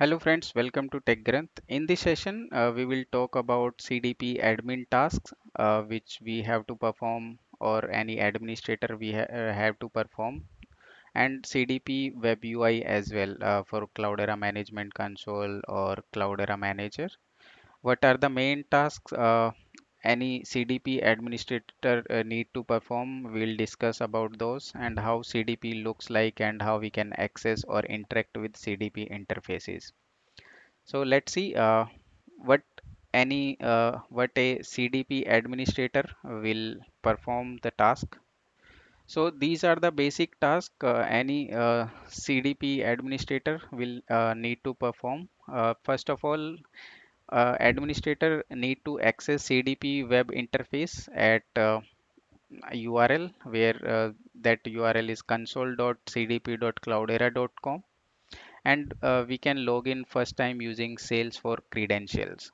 Hello friends, welcome to TechGranth. In this session, we will talk about CDP admin tasks which we have to perform or any administrator have to perform, and CDP Web UI as well for Cloudera Management Console or Cloudera Manager. What are the main tasks any CDP administrator need to perform? We'll discuss about those and how CDP looks like and how we can access or interact with CDP interfaces. So let's see what a CDP administrator will perform the task. So these are the basic tasks any CDP administrator will need to perform. First of all, administrator need to access CDP web interface at a URL where that URL is console.cdp.cloudera.com, and we can log in first time using Salesforce credentials.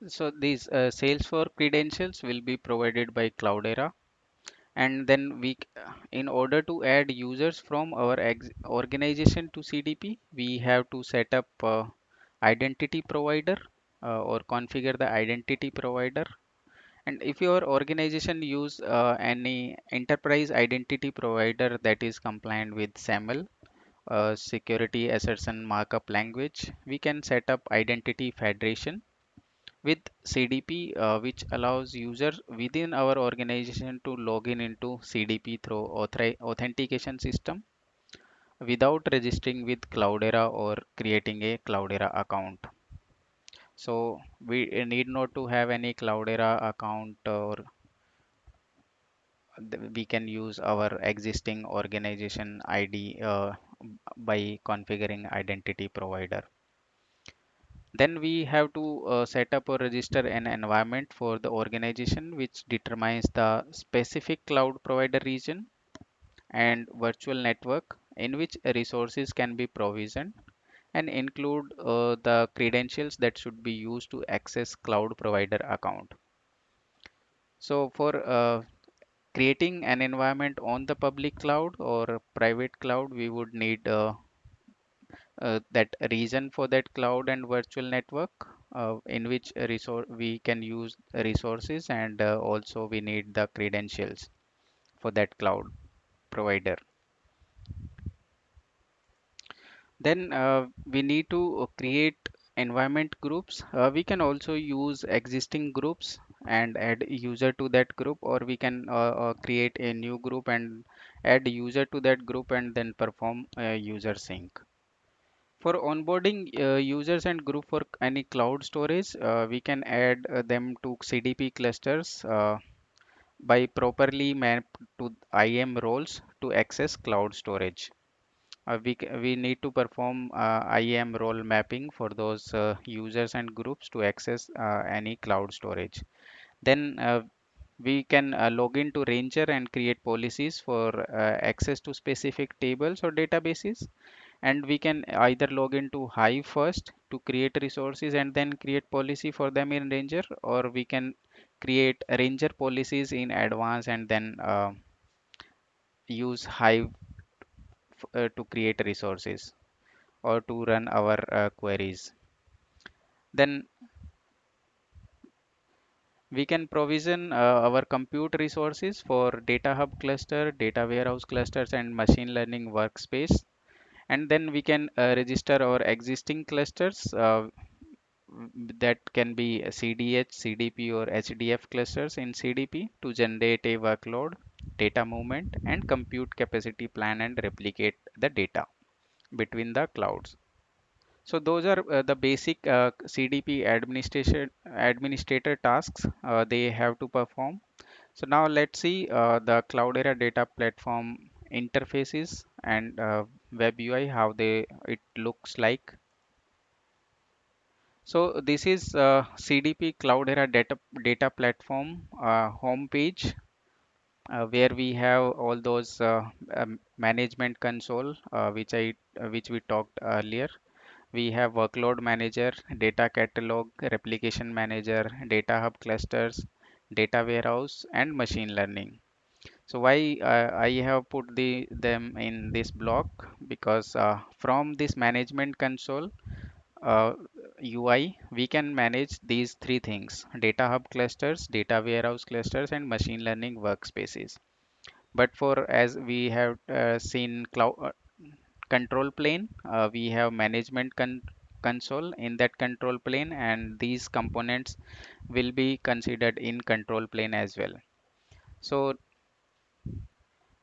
So these Salesforce credentials will be provided by Cloudera, and then in order to add users from our organization to CDP, we have to set up identity provider or configure the identity provider. And if your organization use any enterprise identity provider that is compliant with SAML, security assertion markup language, we can set up identity federation with CDP, which allows users within our organization to log in into CDP through authentication system without registering with Cloudera or creating a Cloudera account. So we need not to have any Cloudera account, or we can use our existing organization ID by configuring identity provider. Then we have to set up or register an environment for the organization which determines the specific cloud provider region and virtual network in which resources can be provisioned, and include the credentials that should be used to access cloud provider account. So for creating an environment on the public cloud or private cloud, we would need that region for that cloud and virtual network in which resource we can use resources, and also we need the credentials for that cloud provider. Then we need to create environment groups. We can also use existing groups and add user to that group, or we can create a new group and add user to that group and then perform user sync. For onboarding users and group for any cloud storage, we can add them to CDP clusters by properly mapped to IAM roles to access cloud storage. We need to perform IAM role mapping for those users and groups to access any cloud storage. Then we can log into Ranger and create policies for access to specific tables or databases, and we can either log into Hive first to create resources and then create policy for them in Ranger, or we can create Ranger policies in advance and then use Hive to create resources or to run our queries. Then we can provision our compute resources for Data Hub cluster, data warehouse clusters, and machine learning workspace. And then we can register our existing clusters that can be a CDH, CDP, or HDF clusters in CDP to generate a workload, data movement, and compute capacity plan and replicate the data between the clouds. So those are the basic CDP administrator tasks they have to perform. So now let's see the Cloudera data platform interfaces and web UI, how they it looks like. So this is CDP Cloudera data platform home page where we have all those management console which we talked earlier. We have workload manager, data catalog, replication manager, data hub clusters, data warehouse, and machine learning. So why I have put them in this block? Because from this management console UI, we can manage these three things: data hub clusters, data warehouse clusters, and machine learning workspaces. But for as we have seen cloud control plane, we have management console in that control plane, and these components will be considered in control plane as well. So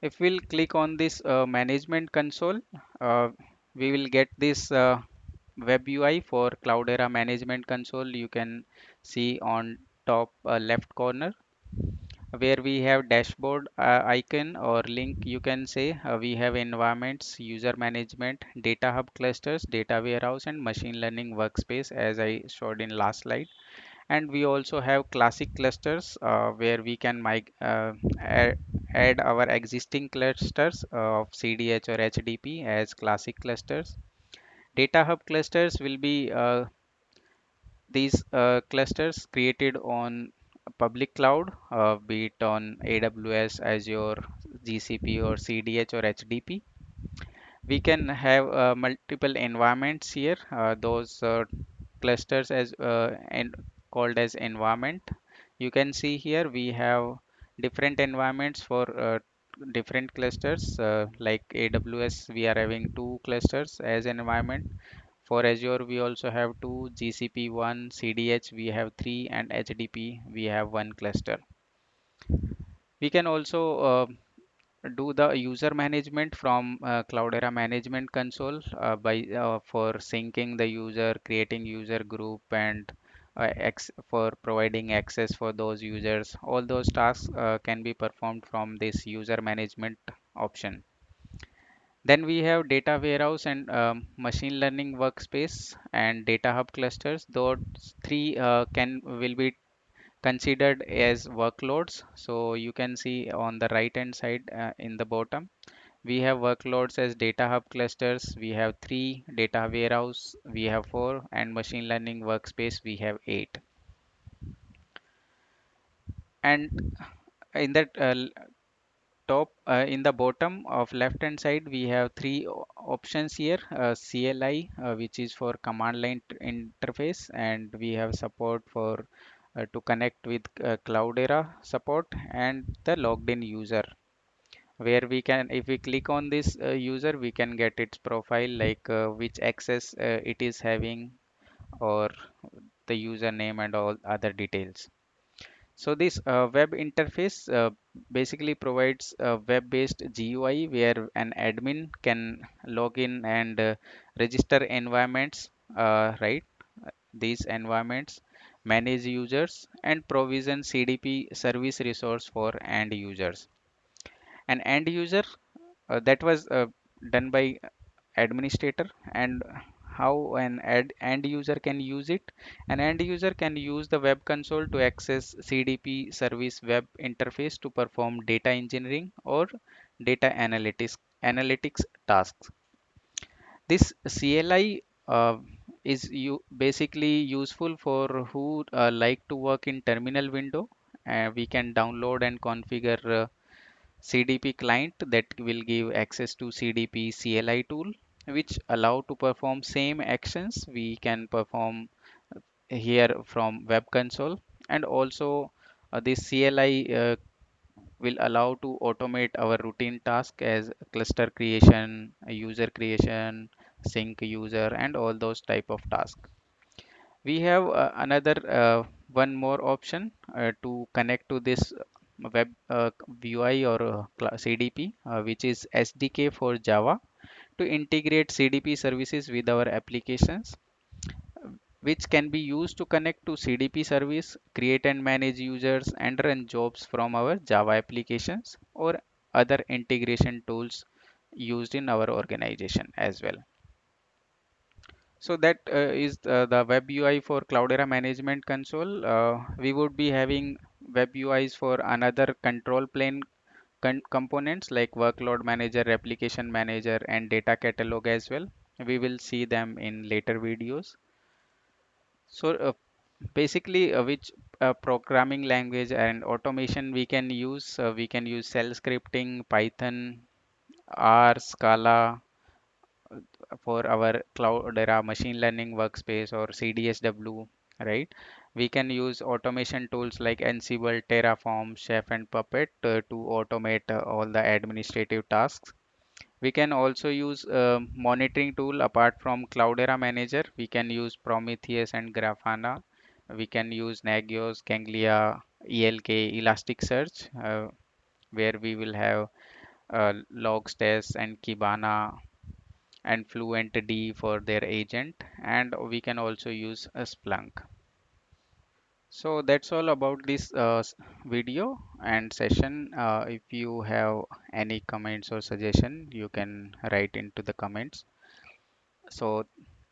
if we'll click on this management console, uh, we will get this web UI for Cloudera management console. You can see on top left corner where we have dashboard icon or link. You can say we have environments, user management, data hub clusters, data warehouse, and machine learning workspace, as I showed in last slide. And we also have classic clusters where we can add our existing clusters of CDH or HDP as classic clusters. Data hub clusters will be these clusters created on a public cloud, be it on AWS, Azure, GCP, or CDH or HDP. We can have multiple environments here. Those clusters as and called as environment. You can see here we have different environments for different clusters. Like AWS, we are having two clusters as an environment. For Azure, we also have two, GCP one, CDH we have three, and HDP we have one cluster. We can also do the user management from Cloudera Management Console by for syncing the user, creating user group, and for providing access for those users. All those tasks can be performed from this user management option. Then we have data warehouse and machine learning workspace and data hub clusters. Those three can will be considered as workloads. So you can see on the right hand side in the bottom, we have workloads as data hub clusters. We have three, data warehouse we have four, and machine learning workspace we have eight. And in that top in the bottom of left hand side, we have three options here: CLI, which is for command line interface, and we have support for to connect with Cloudera support, and the logged in user, where we can, if we click on this user, we can get its profile, like which access it is having, or the username and all other details. So this web interface basically provides a web-based GUI where an admin can log in and register environments, right? These environments, manage users, and provision CDP service resource for end users. An end user that was done by administrator. And how an end user can use it: an end user can use the web console to access CDP service web interface to perform data engineering or data analytics tasks. This CLI is basically useful for who like to work in terminal window. We can download and configure CDP client that will give access to CDP CLI tool, which allow to perform same actions we can perform here from web console. And also this CLI will allow to automate our routine task as cluster creation, user creation, sync user, and all those type of tasks. We have another one more option to connect to this web UI or CDP, which is SDK for Java, to integrate CDP services with our applications, which can be used to connect to CDP service, create and manage users, and run jobs from our Java applications or other integration tools used in our organization as well. So that is the web UI for Cloudera Management Console. We would be having web UIs for another control plane components like workload manager, application manager, and data catalog as well. We will see them in later videos. So basically, which programming language and automation we can use shell scripting, Python, R, Scala for our Cloudera machine learning workspace or CDSW, right? We can use automation tools like Ansible, Terraform, Chef, and Puppet to automate all the administrative tasks. We can also use monitoring tool apart from Cloudera Manager. We can use Prometheus and Grafana. We can use Nagios, Ganglia, ELK, Elasticsearch, where we will have Logstash and Kibana and FluentD for their agent, and we can also use a Splunk. So that's all about this video and session. If you have any comments or suggestion, you can write into the comments. So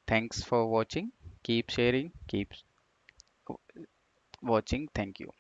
thanks for watching. Keep sharing, keep watching. Thank you.